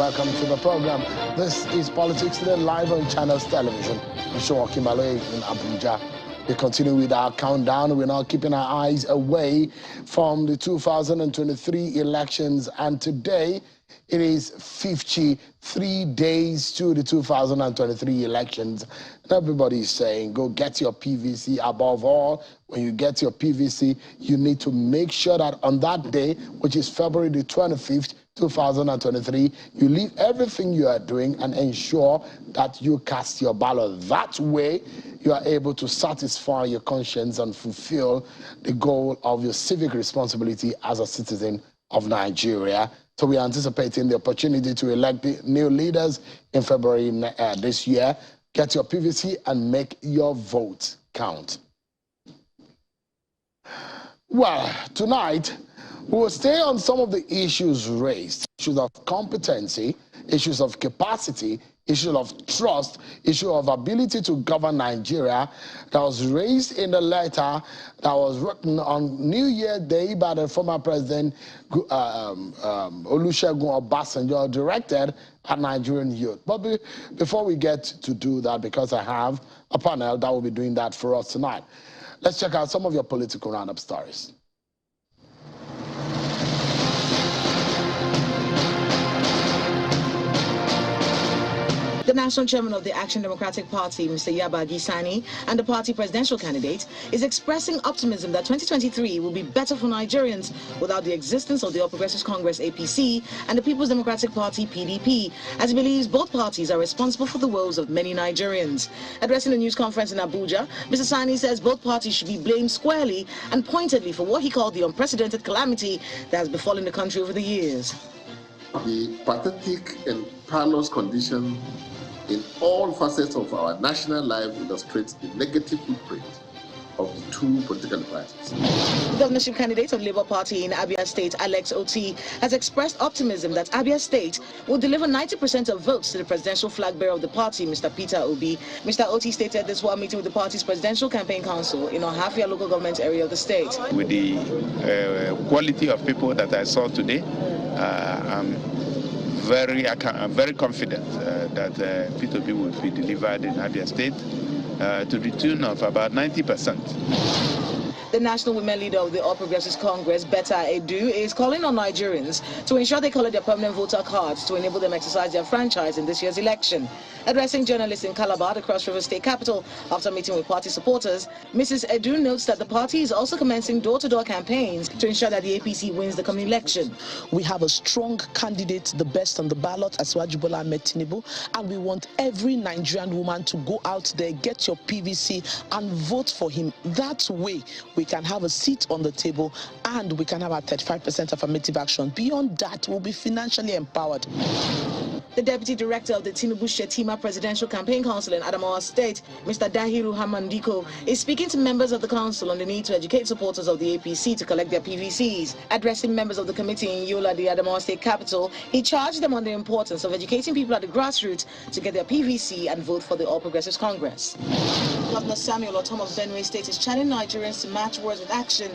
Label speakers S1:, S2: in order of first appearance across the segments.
S1: welcome to the program. This is Politics Today, live on Channels Television. I'm Sean Kimbalo in Abuja. We continue with our countdown. We're now keeping our eyes away from the 2023 elections, and today it is 53 days to the 2023 elections. And everybody is saying, go get your PVC. Above all, when you get your PVC, you need to make sure that on that day, which is February the 25th, 2023, you leave everything you are doing and ensure that you cast your ballot. That way, you are able to satisfy your conscience and fulfill the goal of your civic responsibility as a citizen of Nigeria. So we are anticipating the opportunity to elect the new leaders in February this year. Get your PVC and make your vote count. Well, tonight, we will stay on some of the issues raised, issues of competency, issues of capacity, issue of trust, issue of ability to govern Nigeria that was raised in the letter that was written on New Year Day by the former President Olusegun Obasanjo, directed at Nigerian youth. But before we get to do that, because I have a panel that will be doing that for us tonight, let's check out some of your political roundup stories.
S2: The national chairman of the Action Democratic Party, Mr. Yabagi Sani, and the party presidential candidate is expressing optimism that 2023 will be better for Nigerians without the existence of the All Progressives Congress APC and the People's Democratic Party PDP, as he believes both parties are responsible for the woes of many Nigerians. Addressing a news conference in Abuja, Mr. Sani says both parties should be blamed squarely and pointedly for what he called the unprecedented calamity that has befallen the country over the years.
S3: The pathetic and parlous condition in all facets of our national life illustrates the negative footprint of the two political parties.
S2: The governorship candidate of Labour Party in Abia State, Alex Oti, has expressed optimism that Abia State will deliver 90% of votes to the presidential flag bearer of the party, Mr. Peter Obi. Mr. Oti stated this while meeting with the party's presidential campaign council in Ohafia local government area of the state.
S4: With the quality of people that I saw today, I'm very confident that P2P will be delivered in Abia State to the tune of about 90%.
S2: The national women leader of the All Progressives Congress, Peter Obi, is calling on Nigerians to ensure they collect their permanent voter cards to enable them exercise their franchise in this year's election. Addressing journalists in Calabar, the Cross River State capital, after meeting with party supporters, Mrs. Obi notes that the party is also commencing door-to-door campaigns to ensure that the APC wins the coming election.
S5: We have a strong candidate, the best on the ballot, Asiwaju Bola Ahmed Tinubu, and we want every Nigerian woman to go out there, get your PVC, and vote for him. That way, we can have a seat on the table and we can have our 35% affirmative action. Beyond that, we'll be financially empowered.
S2: The Deputy Director of the Tinubu Shetima Presidential Campaign Council in Adamawa State, Mr. Dahiru Hamandiko, is speaking to members of the council on the need to educate supporters of the APC to collect their PVCs. Addressing members of the committee in Yola, the Adamawa State capital, he charged them on the importance of educating people at the grassroots to get their PVC and vote for the All Progressives Congress. Governor Samuel Otom of Benue State is challenging Nigerians to match words with action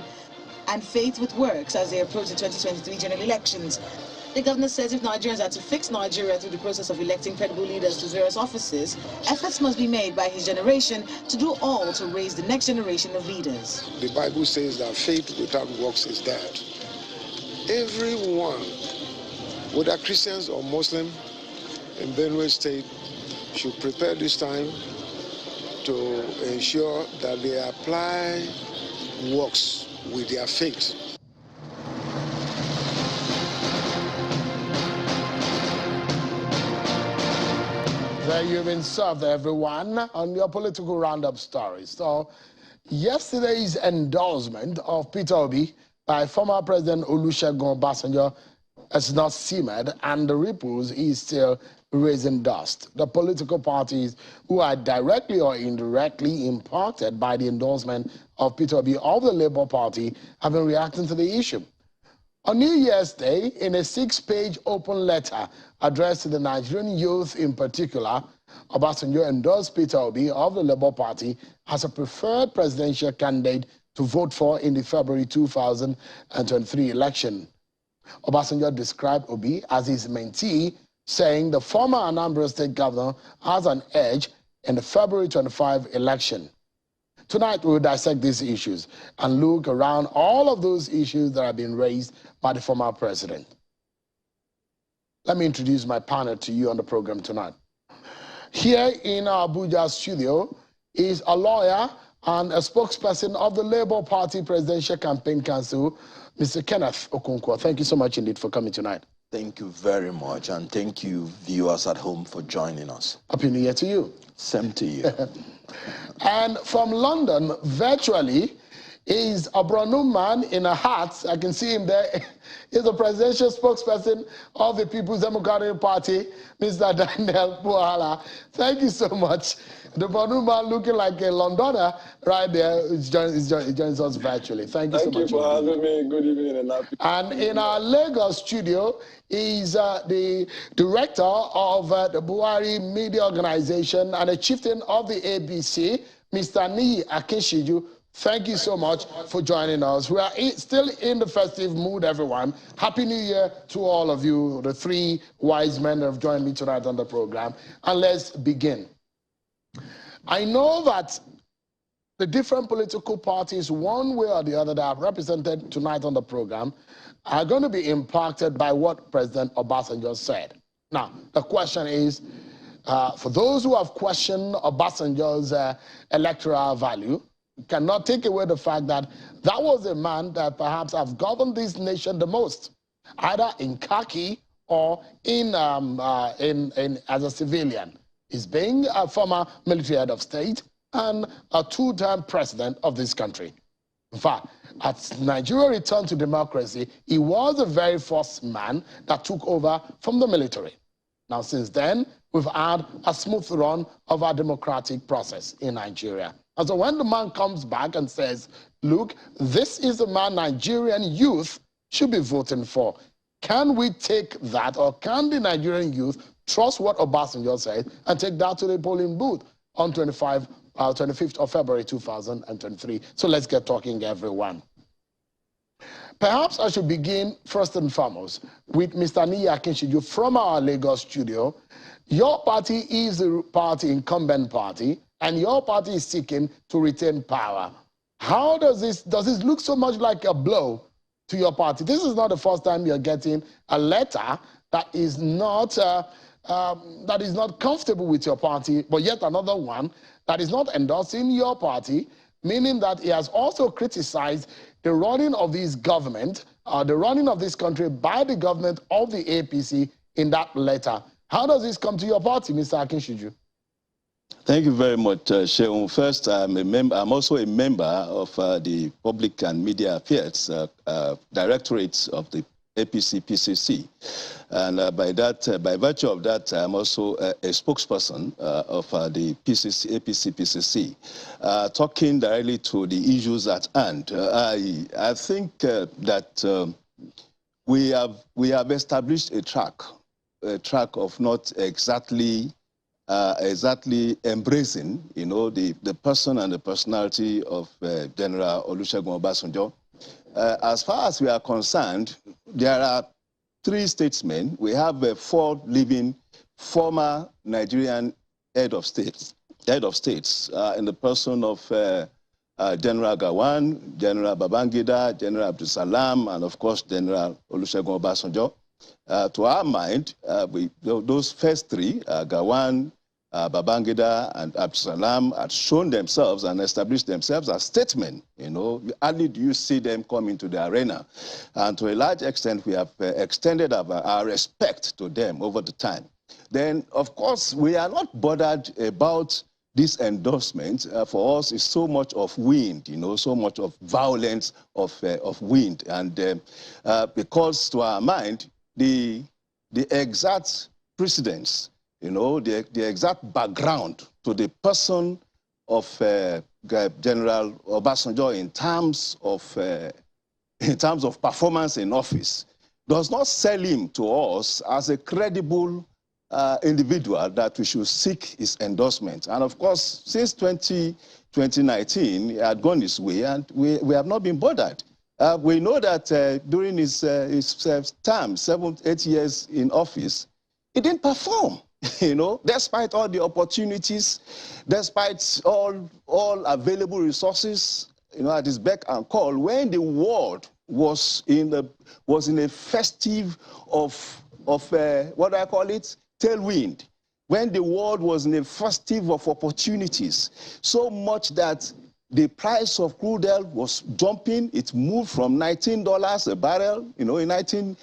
S2: and faith with works as they approach the 2023 general elections. The governor says if Nigerians are to fix Nigeria through the process of electing credible leaders to various offices, efforts must be made by his generation to do all to raise the next generation of leaders.
S6: The Bible says that faith without works is dead. Everyone, whether Christians or Muslim in Benue State, should prepare this time to ensure that they apply works with their faith.
S1: There you've been served, everyone, on your political roundup stories. So, yesterday's endorsement of Peter Obi by former President Olusegun Obasanjo has not simmered, and the ripples is still raising dust. The political parties who are directly or indirectly impacted by the endorsement of Peter Obi of the Labour Party have been reacting to the issue. On New Year's Day, in a 6-page open letter addressed to the Nigerian youth in particular, Obasanjo endorsed Peter Obi of the Labour Party as a preferred presidential candidate to vote for in the February 2023 election. Obasanjo described Obi as his mentee saying the former Anambra State governor has an edge in the February 25 election. Tonight, we will dissect these issues and look around all of those issues that have been raised by the former president. Let me introduce my panel to you on the program tonight. Here in our Abuja studio is a lawyer and a spokesperson of the Labour Party Presidential Campaign Council, Mr. Kenneth Okonkwo. Thank you so much indeed for coming tonight.
S7: Thank you very much, and thank you, viewers at home, for joining us.
S1: Happy New Year to you.
S7: Same to you.
S1: And from London, virtually, is a brand new man in a hat. I can see him there. He's the presidential spokesperson of the People's Democratic Party, Mr. Daniel Buhala. Thank you so much. The brand new man looking like a Londoner right there joins us virtually. Thank you so much.
S8: Thank you for having me. Good evening and happy.
S1: And in our Lagos studio is the director of the Buhari Media Organization and a chieftain of the APC, Mr. Niyi Akinshiju. Thank you so much for joining us. We are still in the festive mood, everyone. Happy New Year to all of you, the three wise men that have joined me tonight on the program. And let's begin. I know that the different political parties, one way or the other, that are represented tonight on the program, are going to be impacted by what President Obasanjo said. Now, the question is, for those who have questioned Obasanjo's electoral value, cannot take away the fact that that was a man that perhaps have governed this nation the most, either in khaki or as a civilian. He's being a former military head of state and a two-time president of this country. In fact, as Nigeria returned to democracy, he was the very first man that took over from the military. Now, since then, we've had a smooth run of our democratic process in Nigeria. And so when the man comes back and says, look, this is the man Nigerian youth should be voting for, can we take that, or can the Nigerian youth trust what Obasanjo said and take that to the polling booth on 25th of February 2023? So let's get talking, everyone. Perhaps I should begin first and foremost with Mr. Niyi Akinshiju from our Lagos studio. Your party is the party incumbent party, and your party is seeking to retain power. How does this look so much like a blow to your party? This is not the first time you're getting a letter that is not comfortable with your party, but yet another one that is not endorsing your party, meaning that he has also criticized the running of this government, the running of this country by the government of the APC in that letter. How does this come to your party, Mr. Akinshiju?
S7: Thank you very much, Sheung. First, I'm also a member of the Public and Media Affairs Directorate of the APC PCC, and by virtue of that, I'm also a spokesperson of the APC PCC, talking directly to the issues at hand. I think that we have established a track of not exactly embracing, the person and the personality of General Olusegun Obasanjo. As far as we are concerned, there are three statesmen. We have 4 living former Nigerian head of states in the person of General Gowon, General Babangida, General Abdul Salam, and of course General Olusegun Obasanjo. To our mind, those first 3, Gowon, Babangida, and Abdul Salam, had shown themselves and established themselves as statesmen. Hardly do you see them come into the arena. And to a large extent, we have extended our respect to them over the time. Then, of course, we are not bothered about this endorsement. For us, is so much of wind, so much of violence of wind. And because to our mind, the exact precedence, the exact background to the person of General Obasanjo in terms of performance in office does not sell him to us as a credible individual that we should seek his endorsement. And of course, since 2019, he had gone his way, and we have not been bothered. We know that during his term, 7-8 years in office, it didn't perform. You know, despite all the opportunities, despite all available resources, you know, at its beck and call, when the world was in a festive of what do I call it? Tailwind. When the world was in a festive of opportunities, so much that the price of crude oil was jumping. It moved from $19 a barrel, you know, in 2000,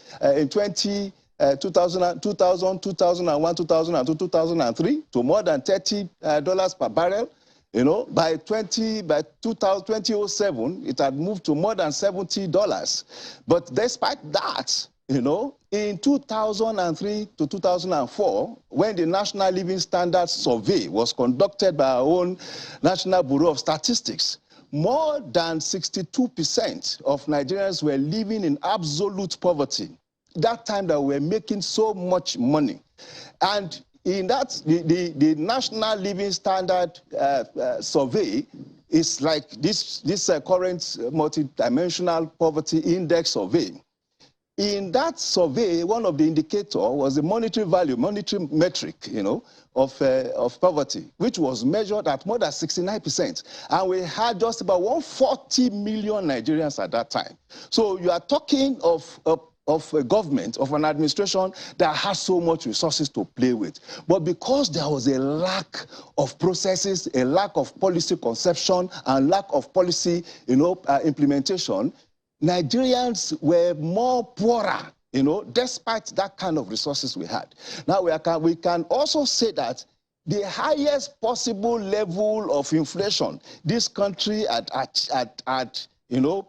S7: 2001, 2002, 2003, to more than $30 per barrel. You know, by 2007, it had moved to more than $70. But despite that, you know, in 2003 to 2004, when the National Living Standards Survey was conducted by our own National Bureau of Statistics, more than 62% of Nigerians were living in absolute poverty. That time that we were making so much money. And in that, the National Living Standard Survey is like this current multidimensional poverty index survey. In that survey, one of the indicators was the monetary value, monetary metric, you know, of poverty, which was measured at more than 69%. And we had just about 140 million Nigerians at that time. So you are talking of a government, of an administration that has so much resources to play with. But because there was a lack of processes, a lack of policy conception, and lack of policy, you know, implementation, Nigerians were more poorer, you know, despite that kind of resources we had. Now we can also say that the highest possible level of inflation this country you know,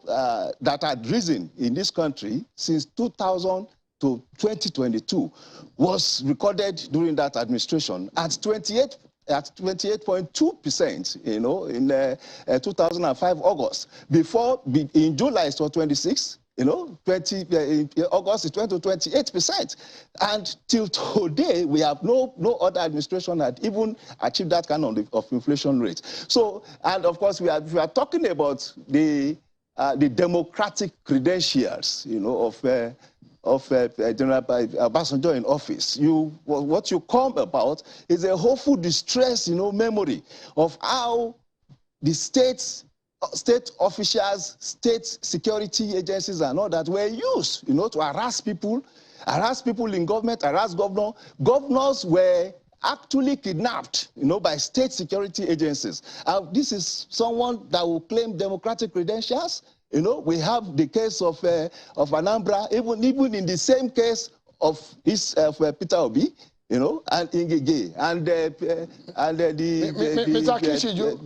S7: that had risen in this country since 2000 to 2022 was recorded during that administration at 28.2%, you know, in 2005 August. Before, in July, it was 26, you know, August it went to 28%. And till today, we have no other administration that even achieved that kind of inflation rate. So, and of course, we are talking about the democratic credentials, you know, of General Obasanjo in office. What you come about is a hopeful distress, you know, memory of how the state officials, state security agencies and all that were used, you know, to harass people in government, harass governors. Governors were actually kidnapped, you know, by state security agencies. This is someone that will claim democratic credentials. You know, we have the case of Anambra, even in the same case of Peter Obi, you know, and Ngige, and
S1: Mr. Kishiju,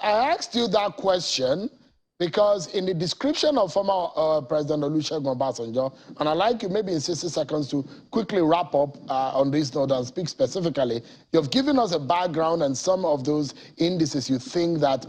S1: I asked you that question because in the description of former President Olusegun Obasanjo, and I'd like you maybe in 60 seconds to quickly wrap up on this note and speak specifically, you've given us a background and some of those indices you think that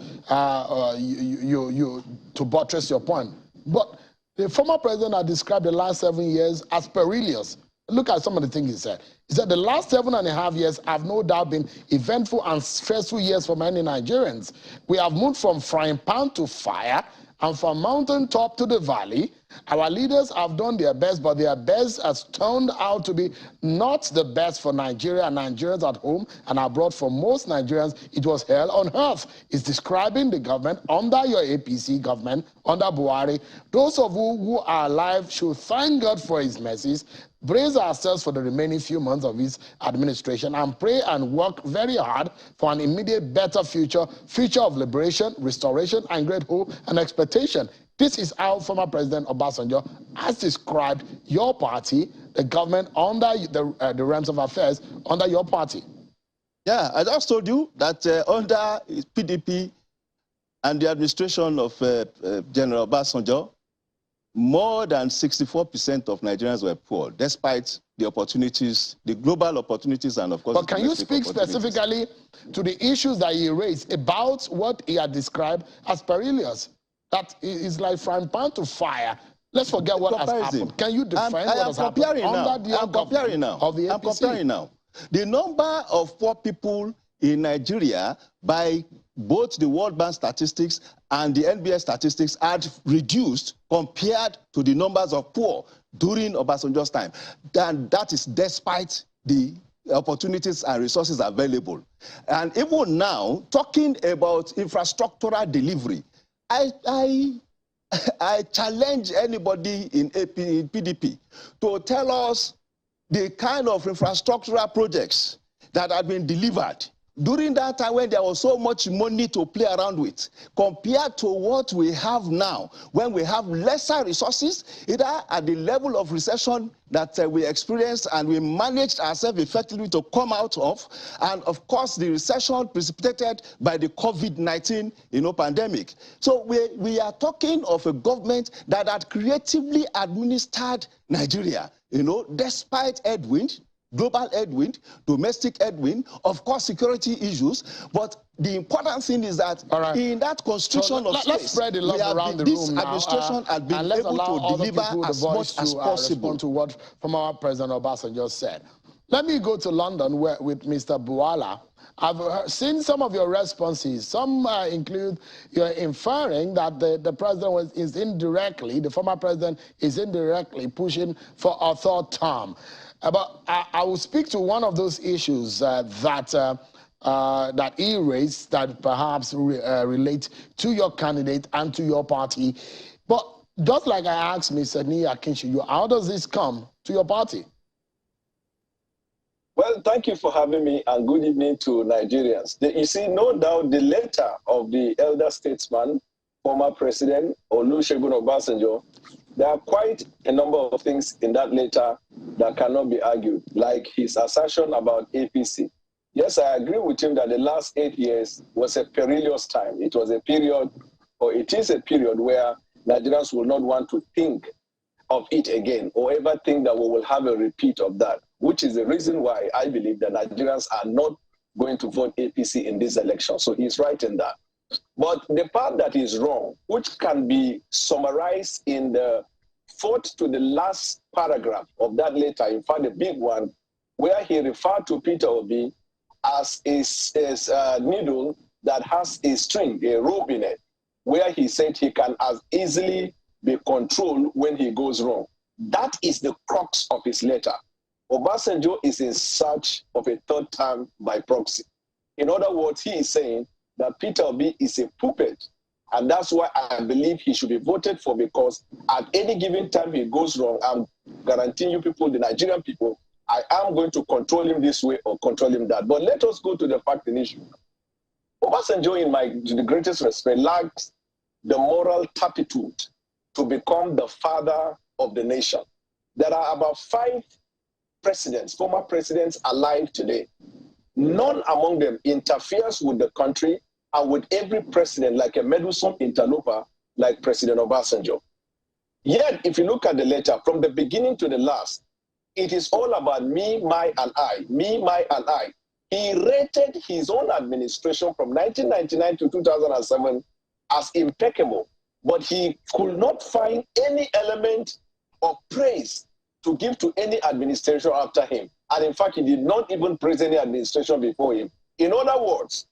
S1: to buttress your point. But the former president had described the last 7 years as perilous. Look at some of the things he said. He said the last 7.5 years have no doubt been eventful and stressful years for many Nigerians. We have moved from frying pan to fire and from mountaintop to the valley. Our leaders have done their best, but their best has turned out to be not the best for Nigeria and Nigerians at home and abroad. For most Nigerians, it was hell on earth. It's describing the government under your APC government, under Buhari. Those of you who are alive should thank God for his mercies, brace ourselves for the remaining few months of his administration, and pray and work very hard for an immediate better future of liberation, restoration, and great hope and expectation. This is how former President Obasanjo has described your party, the government under the realms of affairs under your party.
S7: Yeah, I just told you that under PDP and the administration of General Obasanjo, more than 64% of Nigerians were poor, despite the opportunities, the global opportunities, and of course.
S1: But can you speak specifically to the issues that he raised about what he had described as perilous? That is like frying pan to fire. Let's forget what has happened. Can you define what has happened under the government of the APC?
S7: I'm comparing now. The number of poor people in Nigeria by both the World Bank statistics and the NBS statistics had reduced compared to the numbers of poor during Obasanjo's time. And that is despite the opportunities and resources available. And even now, talking about infrastructural delivery, I challenge anybody in PDP to tell us the kind of infrastructural projects that have been delivered during that time when there was so much money to play around with, compared to what we have now, when we have lesser resources, either at the level of recession that we experienced and we managed ourselves effectively to come out of, and of course the recession precipitated by the COVID-19 pandemic. So we are talking of a government that had creatively administered Nigeria, despite headwind, global headwind, domestic headwind, of course security issues, but the important thing is that in that constitution of
S1: let's spread the love around the room now.
S7: This administration has been able to deliver as much as possible.
S1: Respond to what former President Obasanjo said. Let me go to London with Mr. Buala. I've seen some of your responses. Some include you're inferring that the president is indirectly, the former president is indirectly pushing for a third term. But I will speak to one of those issues that he raised that perhaps relate to your candidate and to your party. But just like I asked Mr. Nia Kinshu, how does this come to your party?
S8: Well, thank you for having me, and good evening to Nigerians. You see, no doubt the letter of the elder statesman, former President Olusegun Obasanjo, there are quite a number of things in that letter that cannot be argued, like his assertion about APC. Yes, I agree with him that the last 8 years was a perilous time. It was a period, or it is a period, where Nigerians will not want to think of it again, or ever think that we will have a repeat of that, which is the reason why I believe that Nigerians are not going to vote APC in this election. So he's right in that. But the part that is wrong, which can be summarized in the fourth to the last paragraph of that letter, in fact, the big one, where he referred to Peter Obi as a needle that has a string, a rope in it, where he said he can as easily be controlled when he goes wrong. That is the crux of his letter. Obasanjo is in search of a third term by proxy. In other words, he is saying that Peter Obi is a puppet, and that's why I believe he should be voted for, because at any given time he goes wrong, I'm guaranteeing you people, the Nigerian people, I am going to control him this way or control him that. But let us go to the fact and issue. Obasanjo, to the greatest respect, lacks the moral turpitude to become the father of the nation. There are about 5 presidents, former presidents alive today. None among them interferes with the country and with every president like a meddlesome interloper like President Obasanjo. Yet, if you look at the letter, from the beginning to the last, it is all about me, my, and I. Me, my, and I. He rated his own administration from 1999 to 2007 as impeccable, but he could not find any element of praise to give to any administration after him. And in fact, he did not even praise any administration before him. In other words,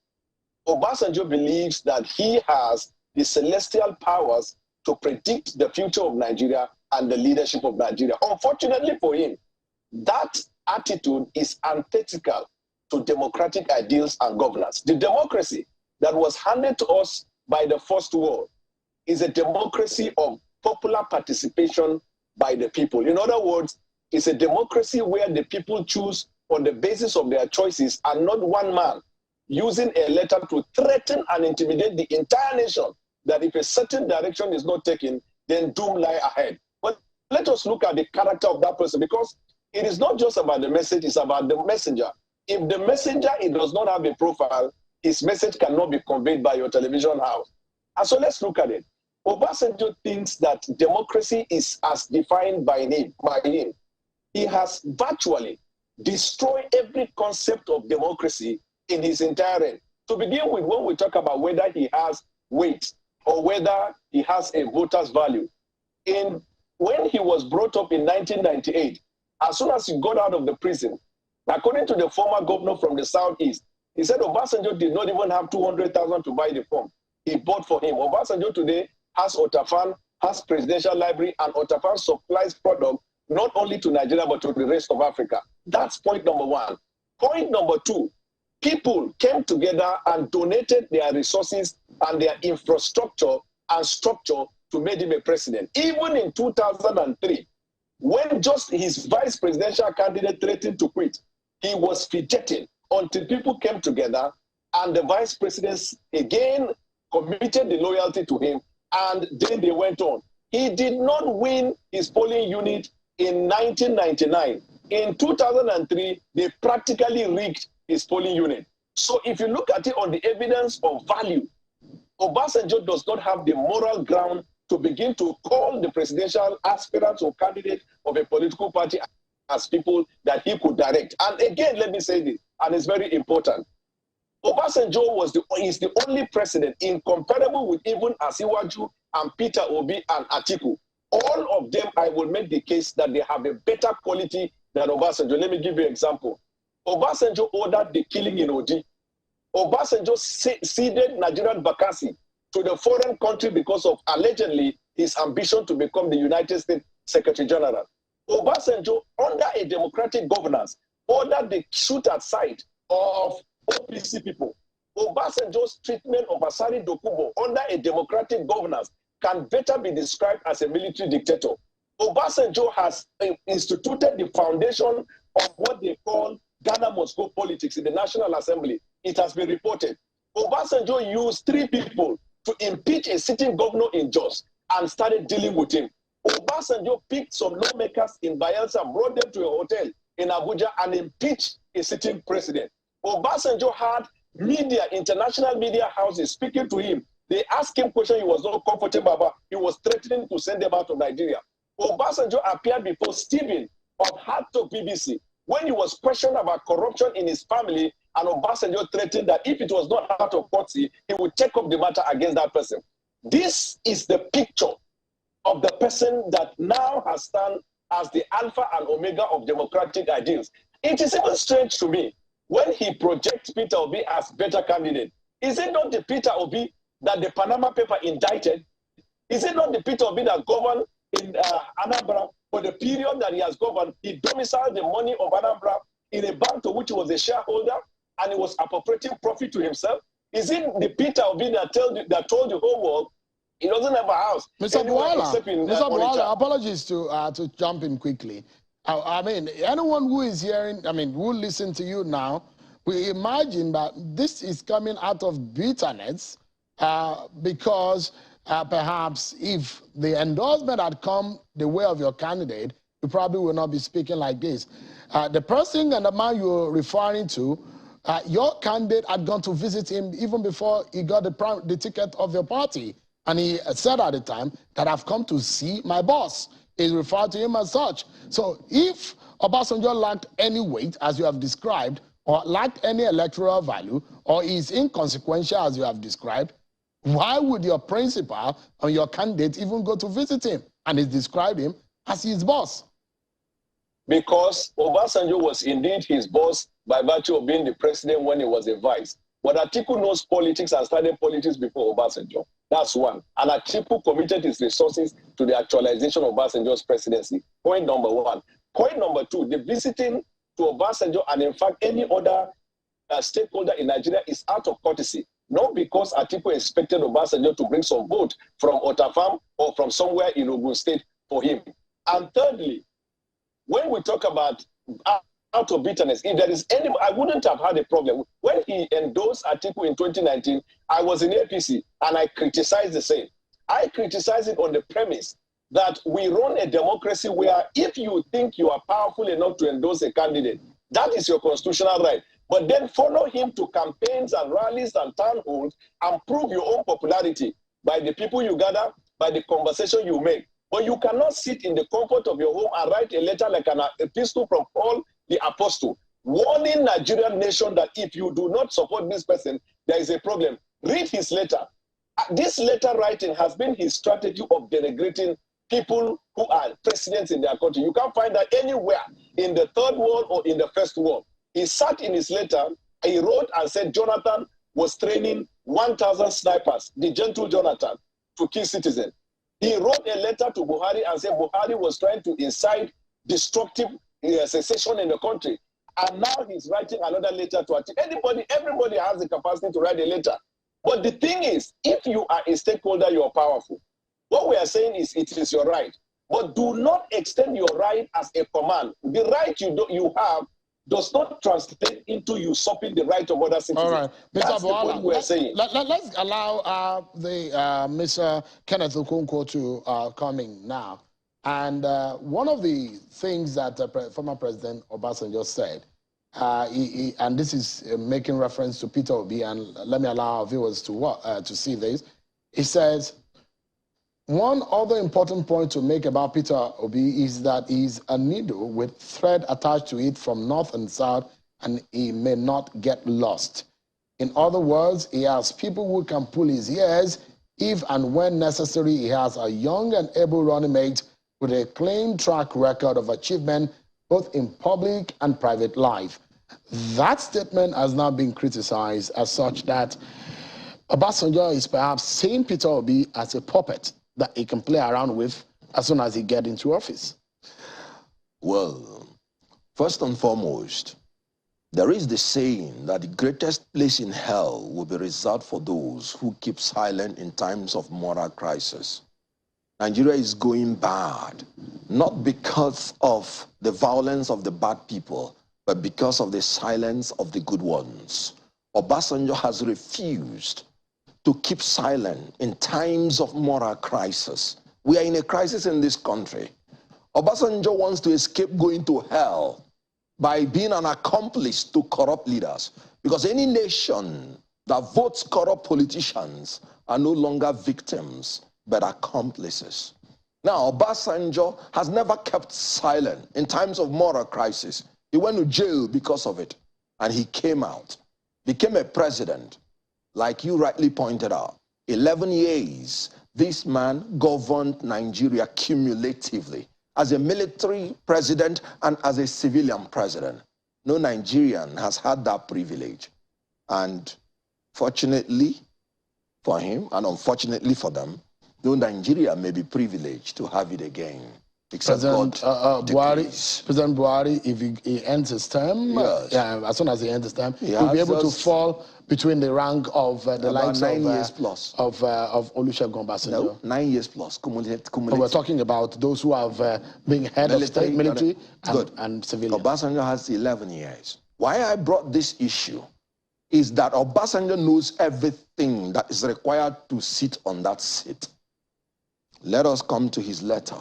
S8: Obasanjo believes that he has the celestial powers to predict the future of Nigeria and the leadership of Nigeria. Unfortunately for him, that attitude is antithetical to democratic ideals and governance. The democracy that was handed to us by the First World is a democracy of popular participation by the people. In other words, it's a democracy where the people choose on the basis of their choices and not one man using a letter to threaten and intimidate the entire nation that if a certain direction is not taken, then doom lie ahead. But let us look at the character of that person, because it is not just about the message, it's about the messenger. If the messenger, it does not have a profile, his message cannot be conveyed by your television house. And so let's look at it. Obasanjo thinks that democracy is as defined by him. He has virtually destroyed every concept of democracy in his entire reign. To begin with, when we talk about whether he has weight or whether he has a voter's value, when he was brought up in 1998, as soon as he got out of the prison, according to the former governor from the Southeast, he said Obasanjo did not even have 200,000 to buy the form. He bought for him. Obasanjo today has Otafan, has Presidential Library, and Otafan supplies product not only to Nigeria, but to the rest of Africa. That's point number one. Point number two, people came together and donated their resources and their infrastructure and structure to make him a president. Even in 2003, when just his vice presidential candidate threatened to quit, he was fidgeting until people came together and the vice president again committed the loyalty to him, and then they went on. He did not win his polling unit in 1999. In 2003, they practically rigged his polling unit. So if you look at it on the evidence of value, Obasanjo does not have the moral ground to begin to call the presidential aspirants or candidates of a political party as people that he could direct. And again, let me say this, and it's very important. Obasanjo is the only president incomparable with even Asiwaju and Peter Obi and Atiku. All of them, I will make the case that they have a better quality than Obasanjo. Let me give you an example. Obasanjo ordered the killing in Odi. Obasanjo ceded Nigerian vacancy to the foreign country because of allegedly his ambition to become the United States Secretary General. Obasanjo, under a democratic governance, ordered the shoot at sight of APC people. Obasanjo's treatment of Asari Dokubo under a democratic governance can better be described as a military dictator. Obasanjo has instituted the foundation of what they call Ghana must go politics in the National Assembly. It has been reported. Obasanjo used 3 people to impeach a sitting governor in Jos and started dealing with him. Obasanjo picked some lawmakers in Bayelsa, brought them to a hotel in Abuja and impeached a sitting president. Obasanjo had media, international media houses speaking to him. They asked him questions he was not comfortable about. He was threatening to send them out of Nigeria. Obasanjo appeared before Stephen of Hard Talk BBC when he was questioned about corruption in his family, and Obasanjo threatened that if it was not out of courtesy, he would take up the matter against that person. This is the picture of the person that now has stand as the alpha and omega of democratic ideals. It is even strange to me when he projects Peter Obi as better candidate. Is it not the Peter Obi that the Panama paper indicted? Is it not the Peter Obi that governed in Anambra for the period that he has governed? He domiciled the money of Anambra in a bank to which he was a shareholder, and he was appropriating profit to himself. Is it the Peter Obi that told the whole world he doesn't have a house?
S1: Mr. Buala, apologies to jump in quickly. I mean, anyone who is hearing, who listen to you now, we imagine that this is coming out of bitterness because perhaps if the endorsement had come the way of your candidate, you probably will not be speaking like this. The person and the man you're referring to, your candidate had gone to visit him even before he got the ticket of your party. And he said at the time that I've come to see my boss. He referred to him as such. So if Obasanjo lacked any weight, as you have described, or lacked any electoral value, or is inconsequential, as you have described, why would your principal or your candidate even go to visit him? And he described him as his boss.
S8: Because Obasanjo was indeed his boss by virtue of being the president when he was a vice. But Atiku knows politics and started politics before Obasanjo. That's one. And Atiku committed his resources to the actualization of Obasanjo's presidency. Point number one. Point number two, the visiting to Obasanjo and in fact any other stakeholder in Nigeria is out of courtesy. Not because Atiku expected Obasanjo to bring some vote from Otafam or from somewhere in Ogun State for him. And thirdly, when we talk about out of bitterness, if there is any, I wouldn't have had a problem. When he endorsed Atiku in 2019, I was in APC and I criticized the same. I criticized it on the premise that we run a democracy where if you think you are powerful enough to endorse a candidate, that is your constitutional right. But then follow him to campaigns and rallies and town halls and prove your own popularity by the people you gather, by the conversation you make. But you cannot sit in the comfort of your home and write a letter like an epistle from Paul the Apostle, warning Nigerian nation that if you do not support this person, there is a problem. Read his letter. This letter writing has been his strategy of denigrating people who are presidents in their country. You can't find that anywhere in the third world or in the first world. He sat in his letter, he wrote and said Jonathan was training 1,000 snipers, the gentle Jonathan, to kill citizens. He wrote a letter to Buhari and said Buhari was trying to incite destructive secession in the country. And now he's writing another letter to achieve. Everybody has the capacity to write a letter. But the thing is, if you are a stakeholder, you are powerful. What we are saying is it is your right. But do not extend your right as a command. The right you have does not translate into usurping the right of other citizens.
S1: All right,
S8: That's the point we're saying.
S1: Let's allow Mr. Kenneth Okonkwo to come in now. And one of the things that former President Obasanjo said, and this is making reference to Peter Obi, and let me allow our viewers to see this. He says, one other important point to make about Peter Obi is that he's a needle with thread attached to it from north and south, and he may not get lost. In other words, he has people who can pull his ears if and when necessary. He has a young and able running mate with a clean track record of achievement both in public and private life. That statement has now been criticized as such that Obasanjo is perhaps seeing Peter Obi as a puppet that he can play around with as soon as he gets into office.
S9: Well, first and foremost, there is the saying that the greatest place in hell will be reserved for those who keep silent in times of moral crisis. Nigeria is going bad, not because of the violence of the bad people, but because of the silence of the good ones. Obasanjo has refused to keep silent in times of moral crisis. We are in a crisis in this country. Obasanjo wants to escape going to hell by being an accomplice to corrupt leaders, because any nation that votes corrupt politicians are no longer victims, but accomplices. Now, Obasanjo has never kept silent in times of moral crisis. He went to jail because of it, and he came out, became a president. Like you rightly pointed out, 11 years, this man governed Nigeria cumulatively as a military president and as a civilian president. No Nigerian has had that privilege. And fortunately for him, and unfortunately for them, no Nigeria may be privileged to have it again.
S1: President Buhari, if he ends his term,
S9: yes.
S1: As soon as he ends his term, he'll be able to fall between the rank of the likes
S9: 9 years plus
S1: of Olusegun Obasanjo.
S9: No, 9 years plus. Cumulative.
S1: We're talking about those who have been head of state, military, and civilian.
S9: Obasanjo has 11 years. Why I brought this issue is that Obasanjo knows everything that is required to sit on that seat. Let us come to his letter.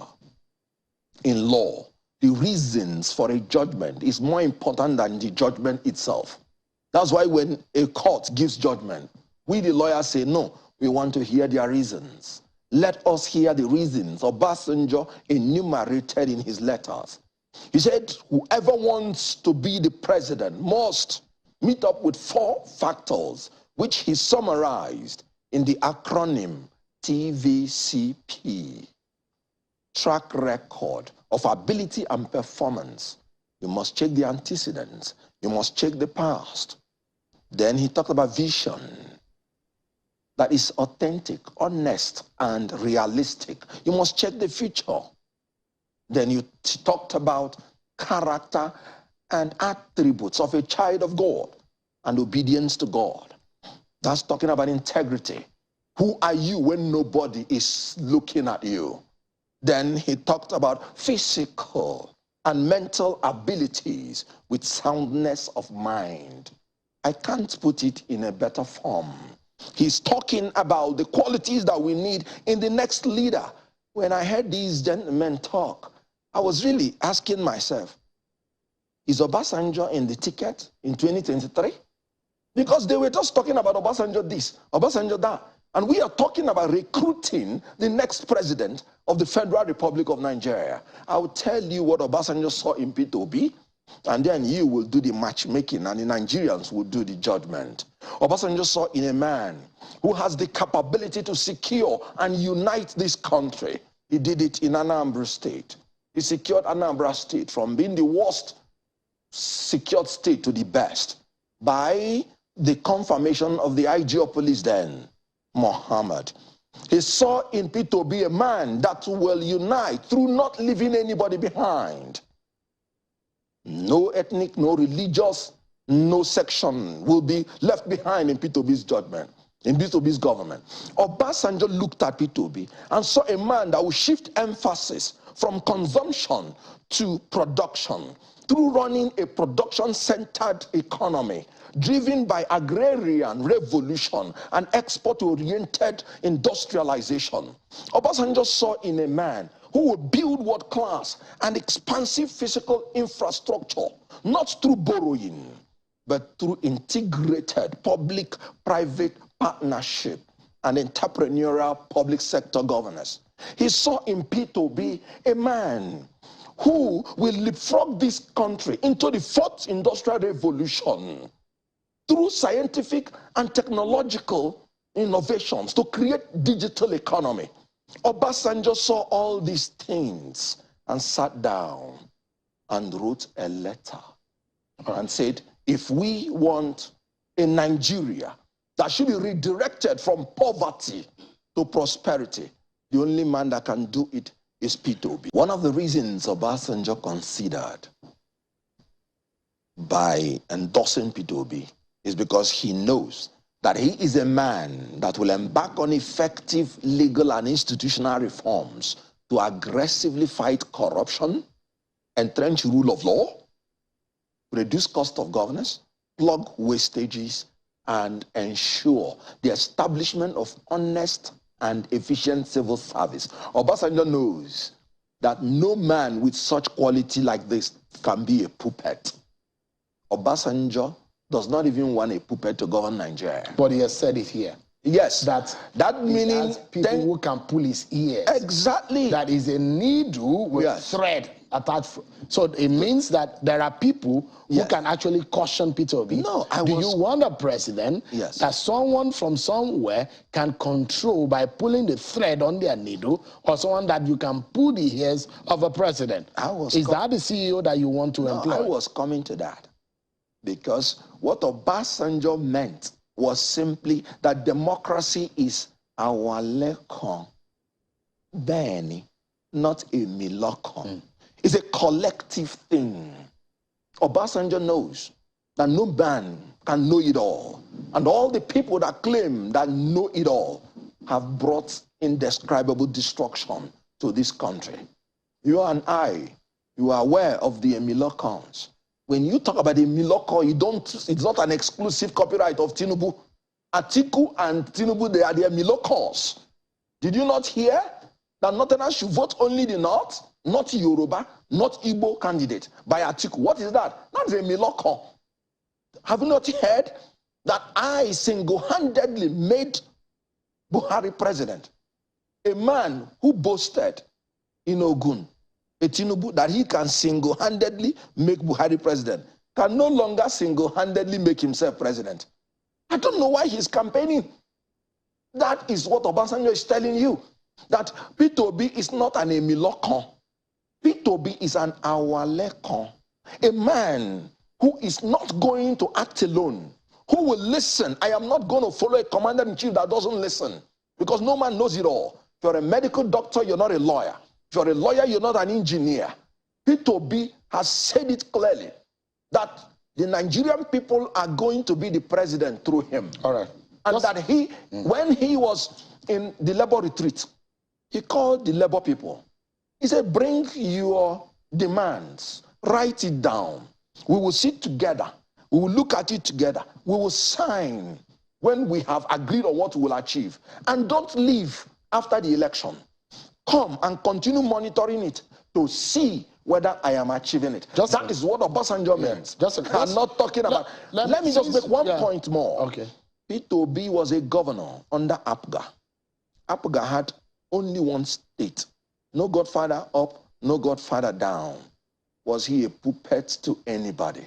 S9: In law, the reasons for a judgment is more important than the judgment itself. That's why when a court gives judgment, we the lawyers say, no, we want to hear their reasons. Let us hear the reasons Obasanjo enumerated in his letters. He said, whoever wants to be the president must meet up with 4 factors, which he summarized in the acronym TVCP. Track record of ability and performance. You must check the antecedents. You must check the past. Then he talked about vision that is authentic, honest, and realistic. You must check the future. Then you talked about character and attributes of a child of God and obedience to God. That's talking about integrity. Who are you when nobody is looking at you? Then he talked about physical and mental abilities with soundness of mind. I can't put it in a better form. He's talking about the qualities that we need in the next leader. When I heard these gentlemen talk, I was really asking myself, is Obasanjo in the ticket in 2023? Because they were just talking about Obasanjo this, Obasanjo that. And we are talking about recruiting the next president of the Federal Republic of Nigeria. I will tell you what Obasanjo saw in Peter Obi, and then you will do the matchmaking, and the Nigerians will do the judgment. Obasanjo saw in a man who has the capability to secure and unite this country. He did it in Anambra State. He secured Anambra State from being the worst secured state to the best by the confirmation of the IG of police then, Muhammad. He saw in Peter Obi a man that will unite through not leaving anybody behind. No ethnic, no religious, no section will be left behind in Peter Obi's judgment, in Peter Obi's government. Obasanjo looked at Peter Obi and saw a man that will shift emphasis from consumption to production through running a production-centered economy driven by agrarian revolution and export-oriented industrialization. Obasanjo saw in a man who will build world-class and expansive physical infrastructure, not through borrowing, but through integrated public-private partnership and entrepreneurial public sector governance. He saw in Peter Obi a man who will leapfrog this country into the fourth industrial revolution through scientific and technological innovations to create digital economy. Obasanjo saw all these things and sat down and wrote a letter and said, if we want a Nigeria that should be redirected from poverty to prosperity, the only man that can do it is Peter Obi. One of the reasons Obasanjo considered by endorsing Peter Obi is because he knows that he is a man that will embark on effective legal and institutional reforms to aggressively fight corruption, entrench rule of law, reduce cost of governance, plug wastages, and ensure the establishment of honest and efficient civil service. Obasanjo knows that no man with such quality like this can be a puppet. Obasanjo does not even want a puppet to govern Nigeria.
S1: But he has said it here.
S9: Yes.
S1: That meaning people who can pull his ears.
S9: Exactly.
S1: That is a needle with thread attached. So it means that there are people who can actually caution Peter Obi.
S9: No,
S1: Do you want a president that someone from somewhere can control by pulling the thread on their needle, or someone that you can pull the ears of a president? Is that the CEO that you want to employ?
S9: I was coming to that. Because what Obasanjo meant was simply that democracy is our lekon, Benny, not a milokon. It's a collective thing. Obasanjo knows that no man can know it all. And all the people that claim that know it all have brought indescribable destruction to this country. You and I, you are aware of the milokons. When you talk about the Miloko, it's not an exclusive copyright of Tinubu. Atiku and Tinubu, they are their Milokos. Did you not hear that Northerners should vote only the North, not Yoruba, not Igbo candidate by Atiku? What is that? That's a Miloko. Have you not heard that I single-handedly made Buhari president? A man who boasted in Ogun, a Tinubu, that he can single-handedly make Buhari president, can no longer single-handedly make himself president. I don't know why he's campaigning. That is what Obasanjo is telling you, that Peter Obi is not an Emilokon. Peter Obi is an Awalekon, a man who is not going to act alone, who will listen. I am not going to follow a commander-in-chief that doesn't listen, because no man knows it all. If you're a medical doctor, you're not a lawyer. If you're a lawyer, you're not an engineer. Peter Obi has said it clearly that the Nigerian people are going to be the president through him.
S1: All right.
S9: And that when he was in the labor retreat, he called the labor people. He said, bring your demands, write it down. We will sit together. We will look at it together. We will sign when we have agreed on what we will achieve. And don't leave after the election. Come and continue monitoring it to see whether I am achieving it. That is what Obasanjo means. I'm not talking about... Let me just make one point more.
S1: Okay.
S9: Peter Obi was a governor under APGA. APGA had only one state. No godfather up, no godfather down. Was he a puppet to anybody?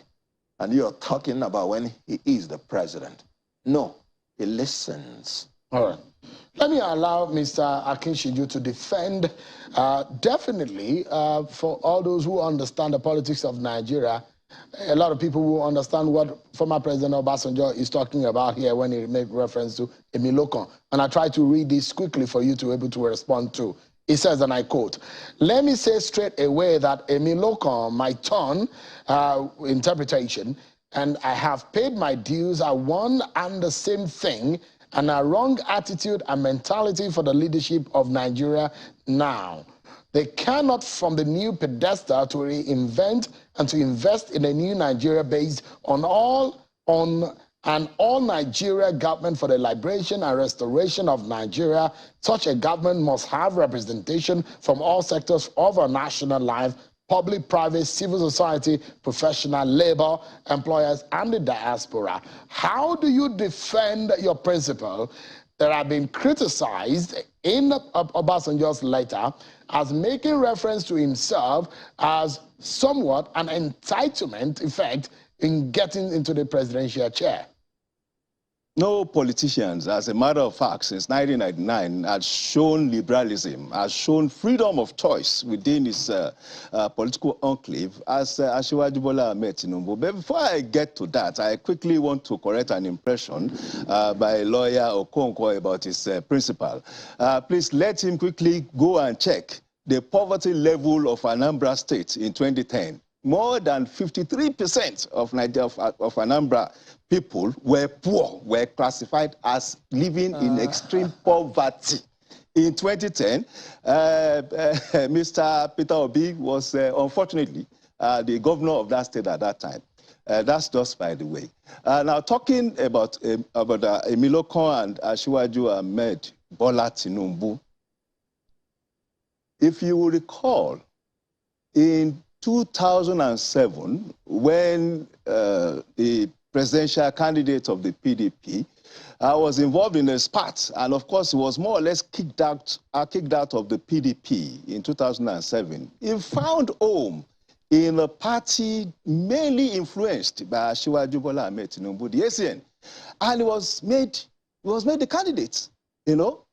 S9: And you're talking about when he is the president. No, he listens.
S1: All right. Let me allow Mr. Akinshiju to defend, definitely, for all those who understand the politics of Nigeria. A lot of people will understand what former President Obasanjo is talking about here when he made reference to Emilokon. And I try to read this quickly for you to be able to respond to. He says, and I quote, "Let me say straight away that Emi Lokon, my turn, interpretation, and I have paid my dues are one and the same thing, and a wrong attitude and mentality for the leadership of Nigeria now. They cannot, from the new pedestal, to reinvent and to invest in a new Nigeria based on an all-Nigeria government for the liberation and restoration of Nigeria. Such a government must have representation from all sectors of our national life, public, private, civil society, professional, labor, employers, and the diaspora." How do you defend your principle that have been criticized in Obasanjo's letter as making reference to himself as somewhat an entitlement effect in getting into the presidential chair?
S7: No politicians, as a matter of fact, since 1999, has shown liberalism, has shown freedom of choice within his political enclave as Asiwaju Bola Ahmed Tinubu. But before I get to that, I quickly want to correct an impression by lawyer Okonkwo about his principal. Please let him quickly go and check the poverty level of Anambra State in 2010. More than 53% of Anambra people were poor, were classified as living in extreme poverty. In 2010, Mr. Peter Obi was unfortunately the governor of that state at that time. That's just by the way. Now, talking about Emi Lokon and Asiwaju Ahmed Bola Tinubu, if you will recall, in 2007, when the presidential candidate of the PDP was involved in a spat, and of course he was more or less kicked out of the PDP in 2007. He found home in a party mainly influenced by Asiwaju Bola Ahmed Tinubu, the ACN, and he was made the candidate. You know,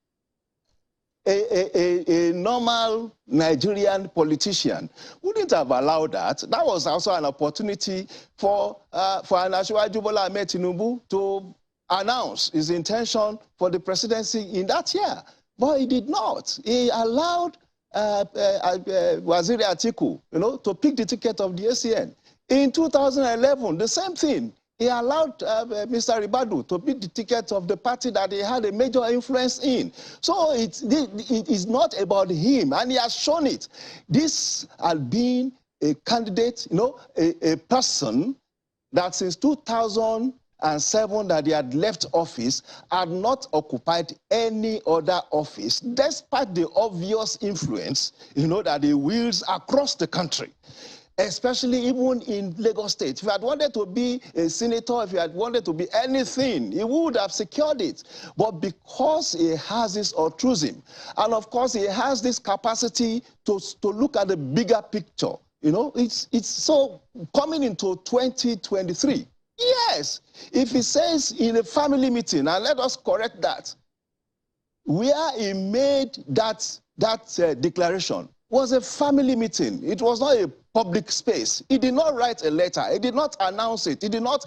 S7: a normal Nigerian politician wouldn't have allowed that. That was also an opportunity for an Asiwaju Bola Ahmed Tinubu to announce his intention for the presidency in that year. But he did not. He allowed Waziri Atiku, to pick the ticket of the ACN. In 2011, the same thing. He allowed Mr. Ribadu to pick the ticket of the party that he had a major influence in. So it is not about him, and he has shown it. This has been a candidate, a person that since 2007 that he had left office had not occupied any other office, despite the obvious influence, that he wields across the country. Especially even in Lagos State. If he had wanted to be a senator, if he had wanted to be anything, he would have secured it. But because he has this altruism, and of course he has this capacity to look at the bigger picture, it's so coming into 2023. Yes, if he says in a family meeting, and let us correct that, where he made that declaration was a family meeting. It was not a public space. He did not write a letter. He did not announce it. He did not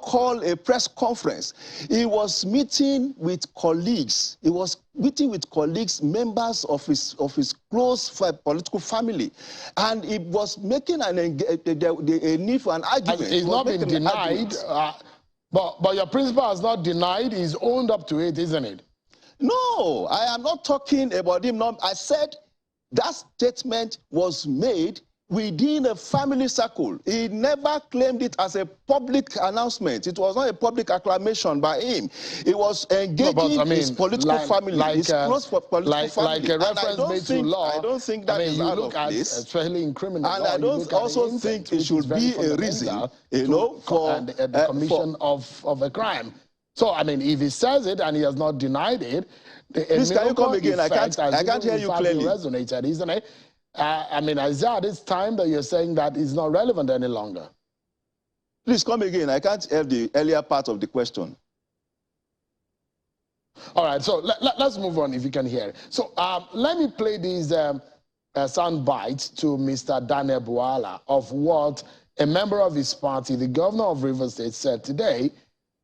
S7: call a press conference. He was meeting with colleagues. He was meeting with colleagues, members of his close political family, and he was making a need for an argument.
S1: He's not been denied, but your principal has not denied. He's owned up to it, isn't it?
S7: No, I am not talking about him. No, I said that statement was made within a family circle. He never claimed it as a public announcement. It was not a public acclamation by him. It was engaging his political family, his close political family.
S1: Like a reference made to law.
S7: I don't think that is out of place.
S1: Especially in criminal law.
S7: And I don't also think it should be a reason, for
S1: the commission of a crime. So, I mean, if he says it and he has not denied it,
S7: please, can you come again? I can't hear you clearly.
S1: Resonated, isn't it? I mean, Isaiah, this time that you're saying that is not relevant any longer.
S7: Please come again. I can't hear the earlier part of the question.
S1: All right, so let's move on if you can hear it. So let me play these sound bites to Mr. Daniel Buala of what a member of his party, the governor of Rivers State, said today.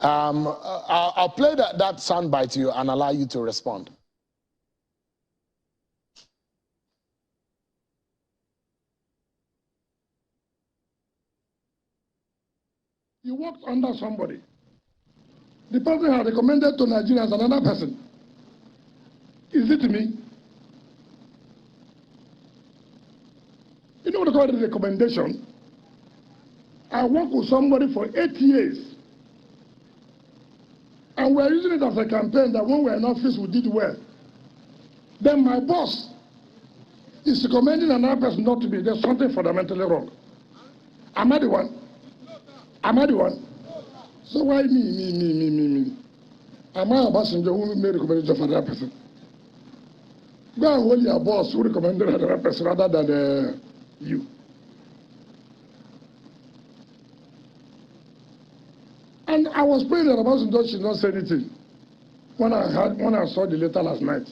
S1: I'll play that sound bite to you and allow you to respond.
S10: he worked under somebody. The person had recommended to Nigerians another person. Is it me? You know what I call the recommendation? I worked with somebody for 8 years. And we're using it as a campaign that when we're in office, we did well. Then my boss is recommending another person not to be. There's something fundamentally wrong. Am I the one? Am I the one? So why me? Am I a passenger who made a recommendation for that person? Go and hold your boss who recommended another person rather than you. And I was praying that the person should not say anything. When I saw the letter last night,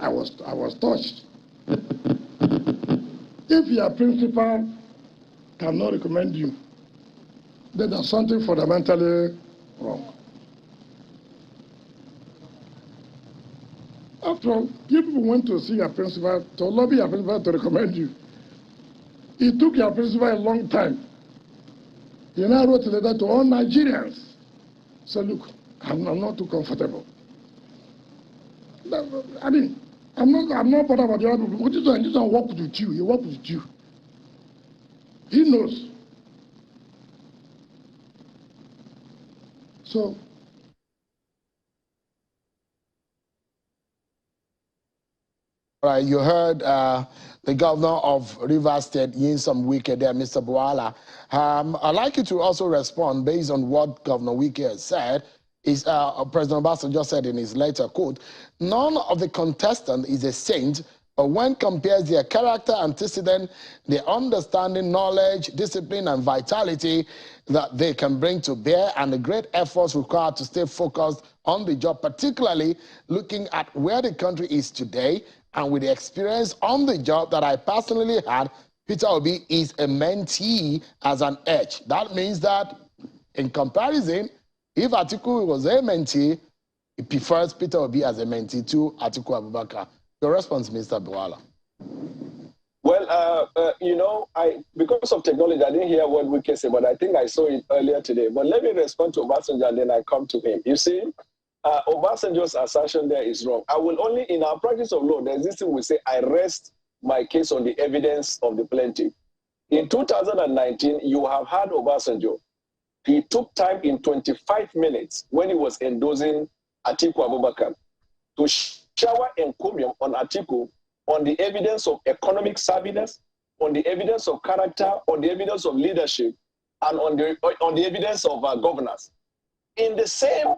S10: I was touched. If your principal cannot recommend you, then there's something fundamentally wrong. After all, you people went to see your principal, to lobby your principal to recommend you. It took your principal a long time. He now wrote a letter to all Nigerians. So look, I'm not too comfortable. I mean, I'm not bothered about the other people. This one work with you. He work with you. He knows. So
S1: right, you heard the governor of Rivers State, Nyesom Wike there, Mr. Bwala. I'd like you to also respond based on what Governor Wike has said. President Obasanjo said in his letter, quote, none of the contestants is a saint, but when compares their character, antecedent, their understanding, knowledge, discipline, and vitality that they can bring to bear, and the great efforts required to stay focused on the job, particularly looking at where the country is today, and with the experience on the job that I personally had, Peter Obi is a mentee as an edge. That means that, in comparison, if Atiku was a mentee, he prefers Peter Obi as a mentee to Atiku Abubakar. Your response, Mr. Bwala.
S8: Well, you know, because of technology, I didn't hear what Wike said, but I think I saw it earlier today. But let me respond to Obasanjo and then I come to him. You see, Obasanjo's assertion there is wrong. I will only, in our practice of law, there's this thing we say, I rest my case on the evidence of the plaintiff. In 2019, you have had Obasanjo. He took time in 25 minutes when he was endorsing Atiku Abubakar to shower encomium on Atiku on the evidence of economic savviness, on the evidence of character, on the evidence of leadership, and on the evidence of governance. In the same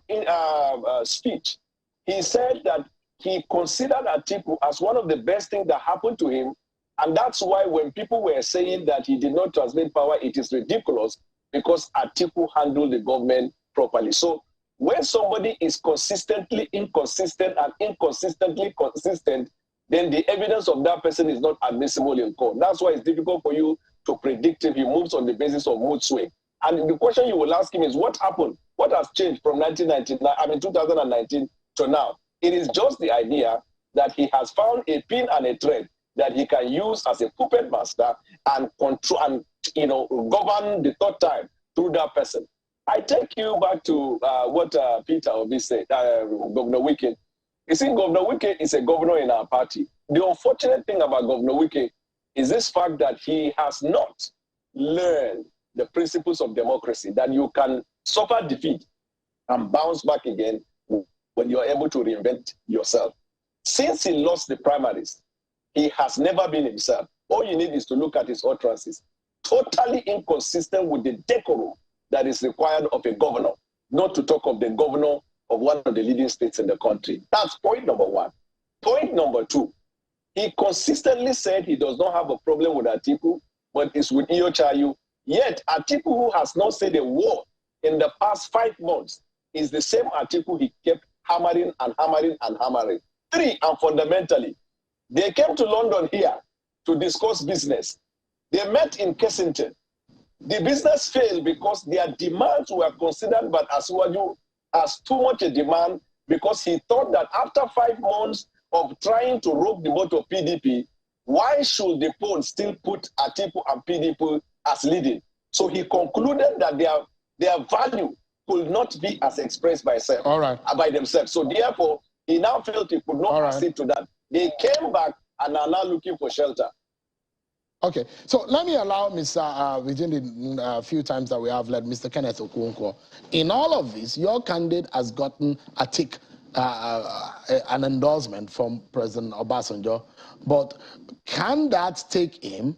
S8: speech, he said that he considered Atiku as one of the best things that happened to him, and that's why when people were saying that he did not transmit power, it is ridiculous, because Atiku handled the government properly. So when somebody is consistently inconsistent and inconsistently consistent, then the evidence of that person is not admissible in court. That's why it's difficult for you to predict if he moves on the basis of mood swing. And the question you will ask him is, what happened? What has changed from 2019 to now? It is just the idea that he has found a pin and a thread that he can use as a puppet master and control and govern the third time through that person. I take you back to what Peter Obi said, Governor Wike. You see, Governor Wike is a governor in our party. The unfortunate thing about Governor Wike is this fact that he has not learned the principles of democracy, that you can suffer defeat and bounce back again when you're able to reinvent yourself. Since he lost the primaries, he has never been himself. All you need is to look at his utterances. Totally inconsistent with the decorum that is required of a governor, not to talk of the governor of one of the leading states in the country. That's point number one. Point number two, he consistently said he does not have a problem with Atiku, but it's with Iyochayu. Yet Atiku, who has not said a word in the past 5 months, is the same Atiku he kept hammering and hammering and hammering. Three, and fundamentally, they came to London here to discuss business. They met in Kensington. The business failed because their demands were considered by Asiwaju as too much a demand, because he thought that after 5 months of trying to rope the boat of PDP, why should the poll still put Atiku and PDP as leading? So he concluded that their value could not be as expressed by themselves. So therefore, he now felt he could not accede to that. They came back and are now looking for shelter.
S1: Okay, so let me allow Mr. within the few times that we have led, Mr. Kenneth Okonkwo. In all of this, your candidate has gotten a tick, an endorsement from President Obasanjo, but can that take him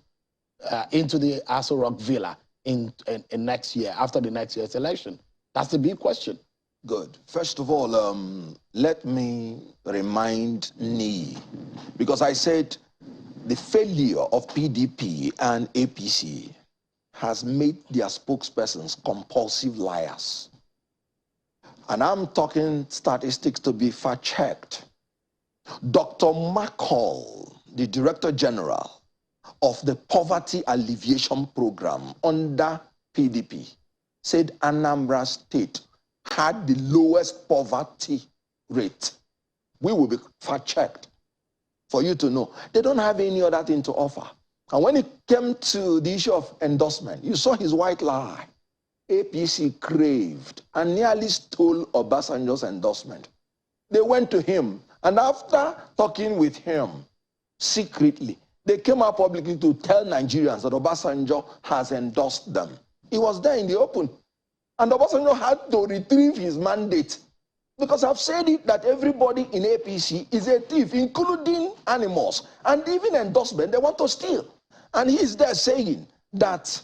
S1: into the Aso Rock Villa in next year, after the next year's election? That's the big question.
S9: Good. First of all, let me remind NI, because I said the failure of PDP and APC has made their spokespersons compulsive liars. And I'm talking statistics to be fact-checked. Dr. McCall, the Director General of the Poverty Alleviation Program under PDP, said Anambra State had the lowest poverty rate. We will be fact-checked for you to know. They don't have any other thing to offer. And when it came to the issue of endorsement, you saw his white lie. APC craved and nearly stole Obasanjo's endorsement. They went to him, and after talking with him secretly, they came out publicly to tell Nigerians that Obasanjo has endorsed them. He was there in the open. And Obasanjo had to retrieve his mandate. Because I've said it that everybody in APC is a thief, including animals. And even endorsement, they want to steal. And he's there saying that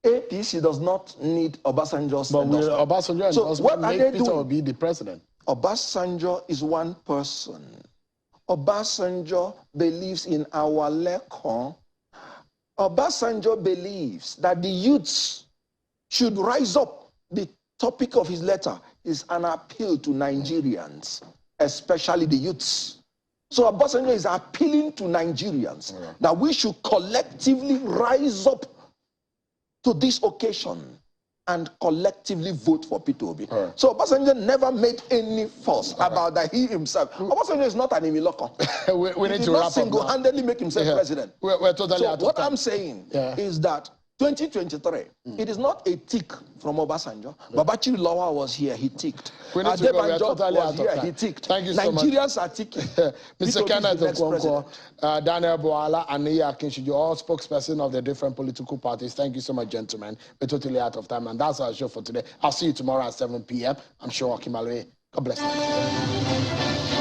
S9: APC does not need Obasanjo's endorsement.
S1: Obasanjo
S9: so what are they
S1: Peter
S9: doing?
S1: Obi the president?
S9: Obasanjo is one person. Obasanjo believes in our lekon. Obasanjo believes that the youths should rise up. The topic of his letter is an appeal to Nigerians, especially the youths. So Obasanjo is appealing to Nigerians that we should collectively rise up to this occasion and collectively vote for Peter Obi. So Obasanjo never made any fuss about that he himself. Obasanjo is not an Imiloko.
S1: we need
S9: to
S1: wrap up.
S9: single-handedly make himself president.
S1: We're totally out of
S9: what
S1: time.
S9: I'm saying is that 2023, it is not a tick from Obasanjo. Babachiri Lawa was here, he ticked.
S1: We need to go. We're totally out of
S9: here,
S1: time.
S9: he ticked.
S1: Thank you so much.
S9: Nigerians are ticking.
S1: Mr. Kenneth Okonkwo, Daniel Boala, and Niya Akinshiju, all spokesperson of the different political parties. Thank you so much, gentlemen. We're totally out of time, and that's our show for today. I'll see you tomorrow at 7 p.m. I'm sure Kimaloe. God bless you.